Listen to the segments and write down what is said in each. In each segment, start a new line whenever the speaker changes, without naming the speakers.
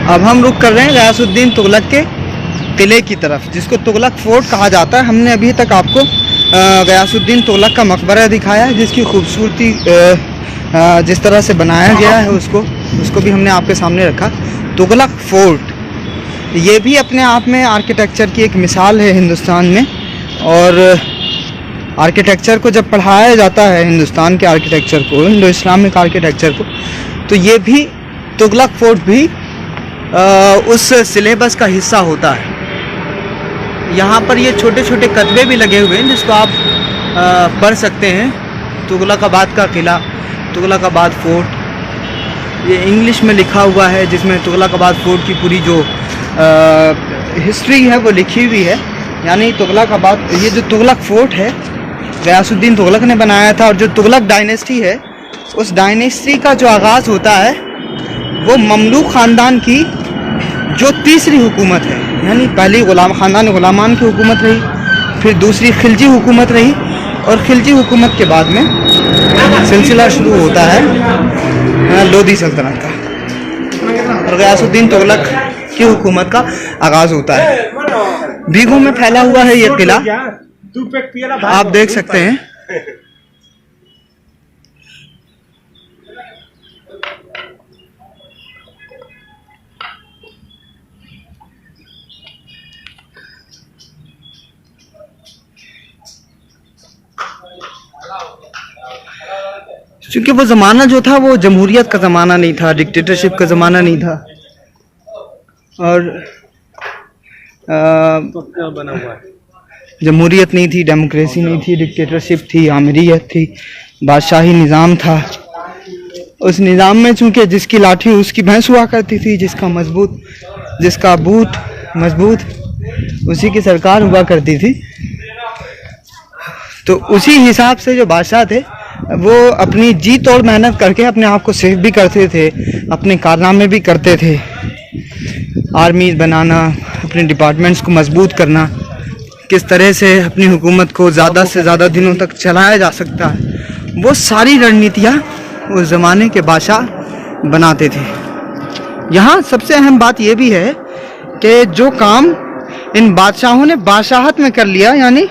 अब हम रुक कर रहे हैं गयासुद्दीन तुगलक के किले की तरफ, जिसको तुगलक फोर्ट कहा जाता है। हमने अभी तक आपको गयासुद्दीन तुगलक का मकबरा दिखाया है, जिसकी खूबसूरती जिस तरह से बनाया गया है उसको भी हमने आपके सामने रखा। तुगलक फोर्ट ये भी अपने आप में आर्किटेक्चर की एक मिसाल है हिंदुस्तान में, और आर्किटेक्चर को जब पढ़ाया जाता है हिंदुस्तान के आर्किटेक्चर को, इंडो इस्लामिक आर्किटेक्चर को, तो ये भी तुगलक फोर्ट भी उस सिलेबस का हिस्सा होता है। यहाँ पर ये छोटे छोटे कतबे भी लगे हुए हैं जिसको आप पढ़ सकते हैं। तुगलकाबाद का किला, तुगलकाबाद फोर्ट, ये इंग्लिश में लिखा हुआ है, जिसमें तुगलकाबाद फोर्ट की पूरी जो हिस्ट्री है वो लिखी हुई है। यानी तुगलकाबाद, ये जो तुगलक फोर्ट है गयासुद्दीन तुगलक ने बनाया था, और जो तुगलक डायनेस्टी है उस डायनेस्टी का जो आगाज़ होता है वो ममलूक ख़ानदान की जो तीसरी हुकूमत है, यानी पहली ख़ानदान गुलामान की हुकूमत रही, फिर दूसरी खिलजी हुकूमत रही, और खिलजी हुकूमत के बाद में सिलसिला शुरू होता है लोधी सल्तनत का, और गयासुद्दीन तुगलक की हुकूमत का आगाज़ होता है। बीघों में फैला हुआ है ये किला, आप देख सकते हैं। क्योंकि वो ज़माना जो था वो जमहूरियत का ज़माना नहीं था, डिक्टेटरशिप का ज़माना नहीं था, और
बना हुआ है,
जमहूरियत नहीं थी, डेमोक्रेसी नहीं थी, डिक्टेटरशिप थी, आमिरियत थी, बादशाही निज़ाम था। उस निज़ाम में चूँकि जिसकी लाठी उसकी भैंस हुआ करती थी, जिसका बूट मजबूत उसी की सरकार हुआ करती थी। तो उसी हिसाब से जो बादशाह थे वो अपनी जी तोड़ मेहनत करके अपने आप को सेफ भी करते थे, अपने कारनामे भी करते थे, आर्मीज बनाना, अपने डिपार्टमेंट्स को मजबूत करना, किस तरह से अपनी हुकूमत को ज़्यादा से ज़्यादा दिनों तक चलाया जा सकता है, वो सारी रणनीतियाँ उस ज़माने के बादशाह बनाते थे। यहाँ सबसे अहम बात ये भी है कि जो काम इन बादशाहों ने बादशाहत में कर लिया, यानी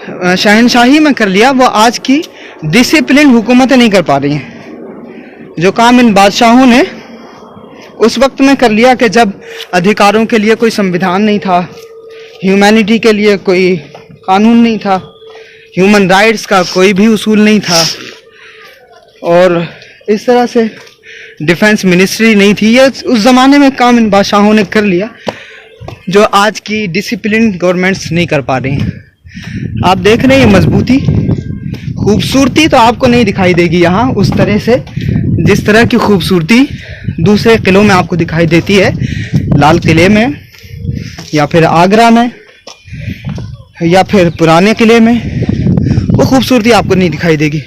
शहनशाही में कर लिया, वो आज की डिसिप्लिन हुकूमतें नहीं कर पा रही हैं। जो काम इन बादशाहों ने उस वक्त में कर लिया कि जब अधिकारों के लिए कोई संविधान नहीं था, ह्यूमैनिटी के लिए कोई कानून नहीं था, ह्यूमन राइट्स का कोई भी उसूल नहीं था, और इस तरह से डिफेंस मिनिस्ट्री नहीं थी, ये उस ज़माने में काम इन बादशाहों ने कर लिया जो आज की डिसिप्लिन गवर्नमेंट्स नहीं कर पा रही हैं। आप देख रहे हैं ये मजबूती, खूबसूरती तो आपको नहीं दिखाई देगी यहाँ उस तरह से जिस तरह की खूबसूरती दूसरे किलों में आपको दिखाई देती है, लाल किले में या फिर आगरा में या फिर पुराने किले में, वो खूबसूरती आपको नहीं दिखाई देगी।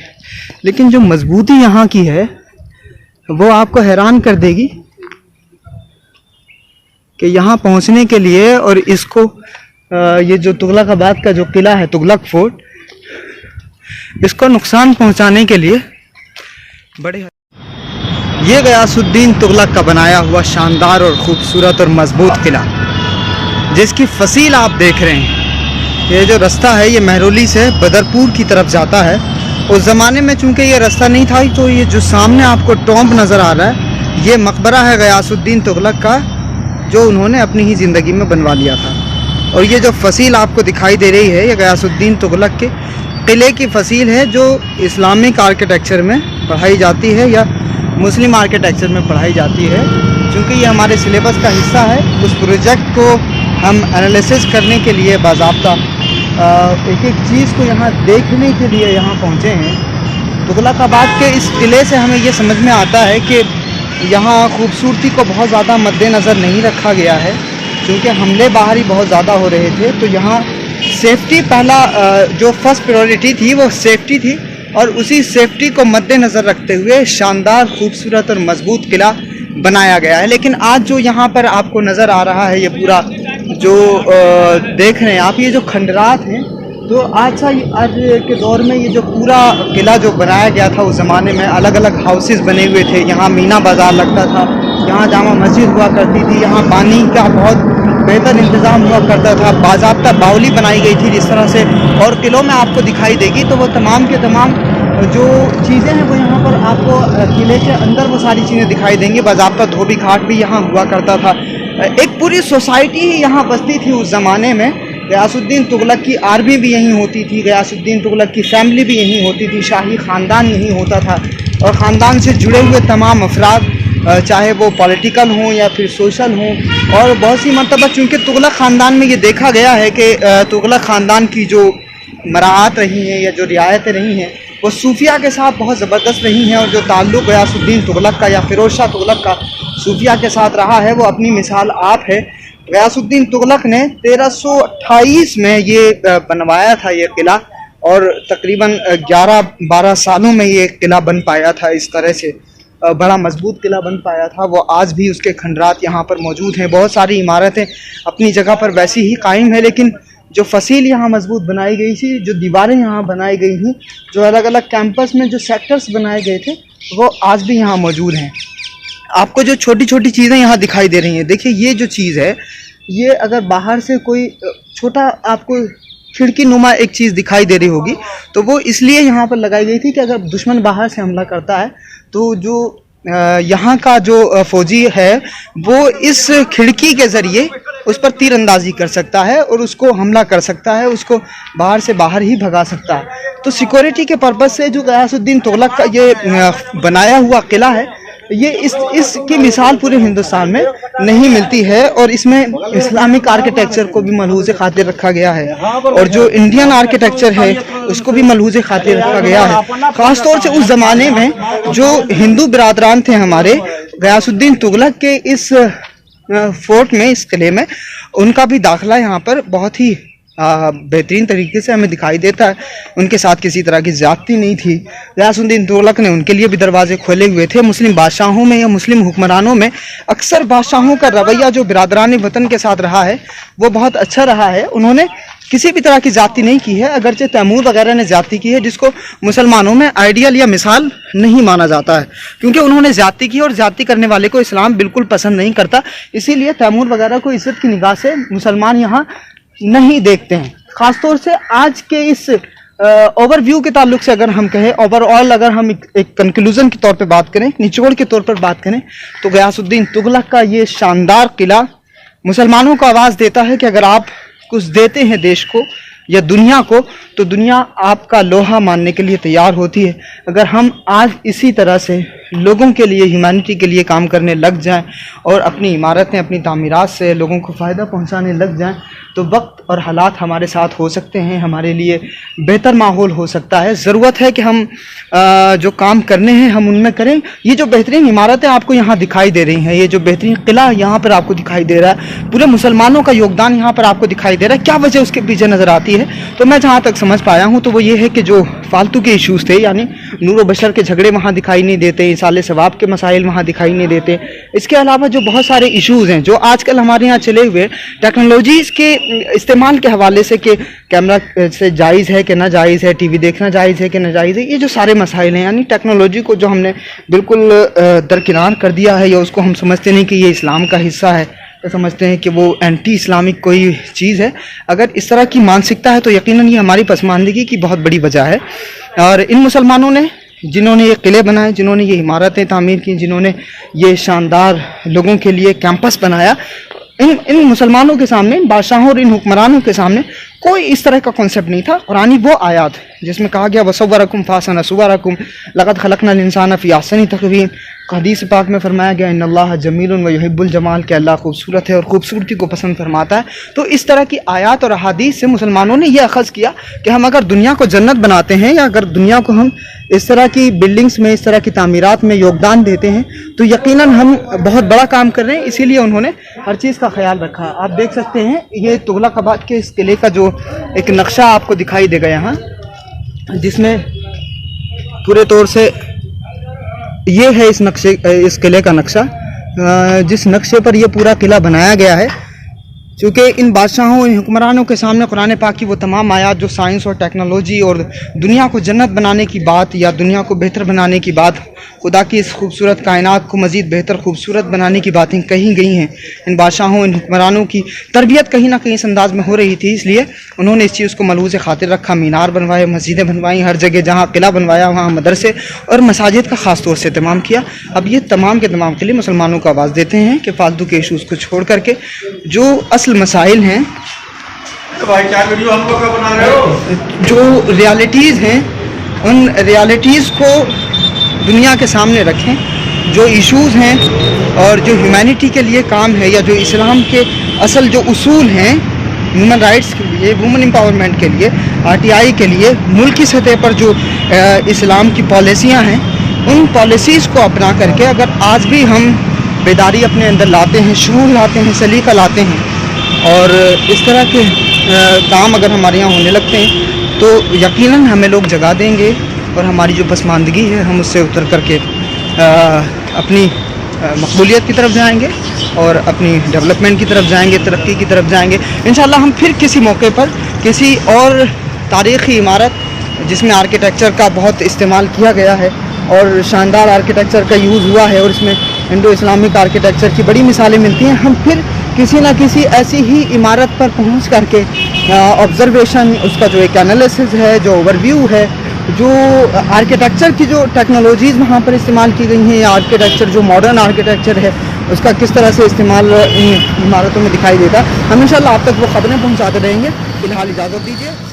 लेकिन जो मजबूती यहाँ की है वो आपको हैरान कर देगी कि यहाँ पहुँचने के लिए, और इसको ये जो तुगलकाबाद का जो किला है तुगलक फोर्ट, इसको नुकसान पहुँचाने के लिए ये गयासुद्दीन तुगलक का बनाया हुआ शानदार और ख़ूबसूरत और मजबूत किला, जिसकी फसील आप देख रहे हैं। ये जो रास्ता है ये महरौली से बदरपुर की तरफ जाता है। उस ज़माने में चूँकि ये रास्ता नहीं था, तो ये जो सामने आपको टॉम्ब नज़र आ रहा है ये मकबरा है गयासुद्दीन तुगलक का, जो उन्होंने अपनी ही ज़िंदगी में बनवा लिया था। और ये जो फसील आपको दिखाई दे रही है ये गयासुद्दीन तुगलक के किले की फसील है, जो इस्लामिक आर्किटेक्चर में पढ़ाई जाती है या मुस्लिम आर्किटेक्चर में पढ़ाई जाती है। चूँकि ये हमारे सिलेबस का हिस्सा है, उस प्रोजेक्ट को हम एनालिसिस करने के लिए बाज़ाब्ता एक एक चीज़ को यहाँ देखने के लिए यहाँ पहुँचे हैं। तुगलकाबाद के इस किले से हमें ये समझ में आता है कि यहाँ खूबसूरती को बहुत ज़्यादा मद्देनज़र नहीं रखा गया है, क्योंकि हमले बाहरी बहुत ज़्यादा हो रहे थे। तो यहाँ सेफ्टी पहला जो फर्स्ट प्रायोरिटी थी वो सेफ्टी थी, और उसी सेफ्टी को मद्देनज़र रखते हुए शानदार खूबसूरत और मजबूत किला बनाया गया है। लेकिन आज जो यहाँ पर आपको नज़र आ रहा है ये पूरा जो देख रहे हैं आप, ये जो खंडरात हैं, तो आज के दौर में ये जो पूरा किला जो बनाया गया था उस ज़माने में अलग अलग हाउसेस बने हुए थे। यहाँ मीना बाज़ार लगता था, जहाँ जामा मस्जिद हुआ करती थी, यहाँ पानी का बहुत बेहतर इंतज़ाम हुआ करता था, बाज़ाब्ता बावली बनाई गई थी जिस तरह से, और किलों में आपको दिखाई देगी। तो वो तमाम के तमाम जो चीज़ें हैं वो यहाँ पर आपको किले के अंदर वो सारी चीज़ें दिखाई देंगी। बाज़ाब्ता धोबी घाट भी यहाँ हुआ करता था। एक पूरी सोसाइटी ही यहाँ बसती थी उस ज़माने में। गयासुद्दीन तुगलक की आर्मी भी यहीं होती थी, गयासुद्दीन तुगलक की फैमिली भी यहीं होती थी, शाही ख़ानदान यहीं होता था, और ख़ानदान से जुड़े हुए तमाम अफराद, चाहे वो पॉलिटिकल हों या फिर सोशल हों। और बहुत सी मरतबा चूँकि तुगलक ख़ानदान में ये देखा गया है कि तुगलक ख़ानदान की जो मराहत रही हैं या जो रियायतें रही हैं वो सूफिया के साथ बहुत ज़बरदस्त रही हैं, और जो ताल्लुक़ गयासुद्दीन तुगलक का या फ़िरोज़ शाह तुगलक का सूफिया के साथ रहा है वो अपनी मिसाल आप है। गयासुद्दीन तुगलक ने 1328 में ये बनवाया था ये किला, और तकरीबन 11-12 सालों में ये किला बन पाया था। इस तरह से बड़ा मजबूत किला बन पाया था वो। आज भी उसके खंडरात यहाँ पर मौजूद हैं। बहुत सारी इमारतें अपनी जगह पर वैसी ही कायम है, लेकिन जो फसील यहाँ मजबूत बनाई गई थी, जो दीवारें यहाँ बनाई गई थी, जो अलग अलग कैंपस में जो सेक्टर्स बनाए गए थे वो आज भी यहाँ मौजूद हैं। आपको जो छोटी छोटी चीज़ें यहाँ दिखाई दे रही हैं, देखिए ये जो चीज़ है, ये अगर बाहर से कोई छोटा आपको खिड़की नुमा एक चीज़ दिखाई दे रही होगी तो वो इसलिए यहाँ पर लगाई गई थी कि अगर दुश्मन बाहर से हमला करता है तो जो यहाँ का जो फौजी है वो इस खिड़की के ज़रिए उस पर तीर अंदाजी कर सकता है और उसको हमला कर सकता है, उसको बाहर से बाहर ही भगा सकता है। तो सिक्योरिटी के पर्पज़ से जो गयासुद्दीन तुगलक का ये बनाया हुआ किला है, ये इसकी मिसाल पूरे हिंदुस्तान में नहीं मिलती है, और इसमें इस्लामिक आर्किटेक्चर को भी मलहूज़ खातिर रखा गया है, और जो इंडियन आर्किटेक्चर है उसको भी मलहूज़ खातिर रखा गया है। ख़ास तौर से उस ज़माने में जो हिंदू बिरादरान थे हमारे, गयासुद्दीन तुगलक के इस फोर्ट में, इस किले में, उनका भी दाखिला यहाँ पर बहुत ही बेहतरीन तरीके से हमें दिखाई देता है। उनके साथ किसी तरह की ज़्यादती नहीं थी। गयासुद्दीन तुगलक ने उनके लिए भी दरवाजे खोले हुए थे। मुस्लिम बादशाहों में या मुस्लिम हुक्मरानों में अक्सर बादशाहों का रवैया जो बिरादरान वतन के साथ रहा है वो बहुत अच्छा रहा है। उन्होंने किसी भी तरह की ज़्यादती नहीं की है, अगरचे तैमूर वगैरह ने ज़्यादती की है जिसको मुसलमानों में आइडियल या मिसाल नहीं माना जाता है, क्योंकि उन्होंने ज़्यादती की और ज़्यादती करने वाले को इस्लाम बिल्कुल पसंद नहीं करता। इसीलिए तैमूर वगैरह को इज़्ज़त की निगाह से मुसलमान यहाँ नहीं देखते हैं। ख़ासतौर से आज के इस ओवरव्यू के ताल्लुक से अगर हम कहें, ओवरऑल अगर हम एक कंक्लूजन के तौर पे बात करें, निचोड़ के तौर पर बात करें, तो गयासुद्दीन तुगलक का ये शानदार किला मुसलमानों को आवाज़ देता है कि अगर आप कुछ देते हैं देश को या दुनिया को तो दुनिया आपका लोहा मानने के लिए तैयार होती है। अगर हम आज इसी तरह से लोगों के लिए, ह्यूमैनिटी के लिए काम करने लग जाएं और अपनी इमारतें, अपनी तामीरात से लोगों को फ़ायदा पहुंचाने लग जाएं तो वक्त और हालात हमारे साथ हो सकते हैं, हमारे लिए बेहतर माहौल हो सकता है। ज़रूरत है कि हम जो काम करने हैं हम उनमें करें। ये जो बेहतरीन इमारतें आपको यहाँ दिखाई दे रही हैं, ये जो बेहतरीन किला यहाँ पर आपको दिखाई दे रहा है, पूरे मुसलमानों का योगदान यहाँ पर आपको दिखाई दे रहा है। क्या वजह उसके पीछे नज़र आती है? तो मैं जहाँ तक समझ पाया हूँ तो वो ये है कि जो फालतू के इशूज़ थे, यानी नूर व बशर के झगड़े वहाँ दिखाई नहीं देते, इसाले सवाब के मसाइल वहाँ दिखाई नहीं देते। इसके अलावा जो बहुत सारे इशूज़ हैं जो आजकल हमारे यहाँ चले हुए, टेक्नोलॉजीज़ के इस्तेमाल के हवाले से कि कैमरा से जायज़ है कि ना जायज़ है, टीवी देखना जायज़ है कि ना जायज़ है, ये जो सारे मसाइल हैं, यानी टेक्नोलॉजी को जो हमने बिल्कुल दरकिनार कर दिया है या उसको हम समझते नहीं कि ये इस्लाम का हिस्सा है, तो समझते हैं कि वो एंटी इस्लामिक कोई चीज़ है। अगर इस तरह की मानसिकता है तो यकीनन ये हमारी पसमानदगी की बहुत बड़ी वजह है। और इन मुसलमानों ने, जिन्होंने ये किले बनाए, जिन्होंने ये इमारतें तामीर की, जिन्होंने ये शानदार लोगों के लिए कैंपस बनाया, इन मुसलमानों के सामने, बादशाहों और इन हुक्मरानों के सामने कोई इस तरह का कॉन्सेप्ट नहीं था। कुरानी वो आयत जिसमें कहा गया वसव्वरकुम फासन सुवरकुम लक़द खलक़नल इंसान फ़ी अहसनि तक़वीम, हदीस पाक में फरमाया गया इन्नल्लाह जमीलुन व युहिब्बुल जमाल, के अल्लाह खूबसूरत है और खूबसूरती को पसंद फरमाता है। तो इस तरह की आयत और अहादीस से मुसलमानों ने यह अख़ज़ किया कि हम अगर दुनिया को जन्नत बनाते हैं या अगर दुनिया को हम इस तरह की बिल्डिंग्स में, इस तरह की तामीरात में योगदान देते हैं तो यकीनन हम बहुत बड़ा काम कर रहे हैं। इसीलिए उन्होंने हर चीज़ का ख्याल रखा। आप देख सकते हैं ये तुगलकाबाद के इस किले का जो एक नक्शा आपको दिखाई देगा यहाँ, जिसमें पूरे तौर से ये है इस किले का नक्शा, जिस नक्शे पर यह पूरा किला बनाया गया है। क्योंकि इन बादशाहों, इन हुक्मरानों के सामने कुरान पाक की वो तमाम आयात जो साइंस और टेक्नोलॉजी और दुनिया को जन्नत बनाने की बात या दुनिया को बेहतर बनाने की बात, खुदा की इस खूबसूरत कायनात को मज़ीद बेहतर खूबसूरत बनाने की बातें कही गई हैं। इन बादशाहों, इन हुक्मरानों की तरबियत कहीं ना कहीं इस अंदाज में हो रही थी, इसलिए उन्होंने इस चीज़ को मलूज़ खातिर रखा। मीनार बनवाए, मस्जिदें बनवाई, हर जगह जहाँ किला बनवाया वहाँ मदरसे और मसाजिद का ख़ास तौर से इत्माम किया। अब ये तमाम के तमाम के लिए मुसलमानों को आवाज़ देते हैं कि फालतू के इशूज़ को छोड़ करके जो असल मसाइल हैं,
भाई क्या वीडियो हम लोग का बना रहे हो,
जो रियलिटीज़ हैं, उन रियलिटीज़ को दुनिया के सामने रखें। जो इश्यूज़ हैं और जो ह्यूमैनिटी के लिए काम है या जो इस्लाम के असल जो उसूल हैं ह्यूमन राइट्स के लिए, वुमेन एम्पावरमेंट के लिए, आरटीआई के लिए, मुल्क की सतह पर जो इस्लाम की पॉलिसियाँ हैं, उन पॉलिसीज़ को अपना करके अगर आज भी हम बेदारी अपने अंदर लाते हैं, शऊर लाते हैं, सलीका लाते हैं और इस तरह के काम अगर हमारे यहाँ होने लगते हैं तो यकीनन हमें लोग जगा देंगे और हमारी जो पसमानदगी है हम उससे उतर करके अपनी मकबूलियत की तरफ जाएंगे और अपनी डेवलपमेंट की तरफ जाएंगे, तरक्की की तरफ जाएंगे। इंशाल्लाह हम फिर किसी मौके पर किसी और तारीख़ी इमारत जिसमें आर्किटेक्चर का बहुत इस्तेमाल किया गया है और शानदार आर्किटेक्चर का यूज़ हुआ है और इसमें इंडो इस्लामिक आर्किटेक्चर की बड़ी मिसालें मिलती हैं, हम फिर किसी न किसी ऐसी ही इमारत पर पहुंच करके ऑब्ज़र्वेशन, उसका जो एक एनालिसिस है, जो ओवरव्यू है, जो आर्किटेक्चर की जो टेक्नोलॉजीज़ वहाँ पर इस्तेमाल की गई हैं या आर्किटेक्चर जो मॉडर्न आर्किटेक्चर है उसका किस तरह से इस्तेमाल इन इमारतों में दिखाई देता है, हम इंशाल्लाह आप तक वो ख़बरें पहुँचाते रहेंगे। फ़िलहाल इजाज़त दीजिए।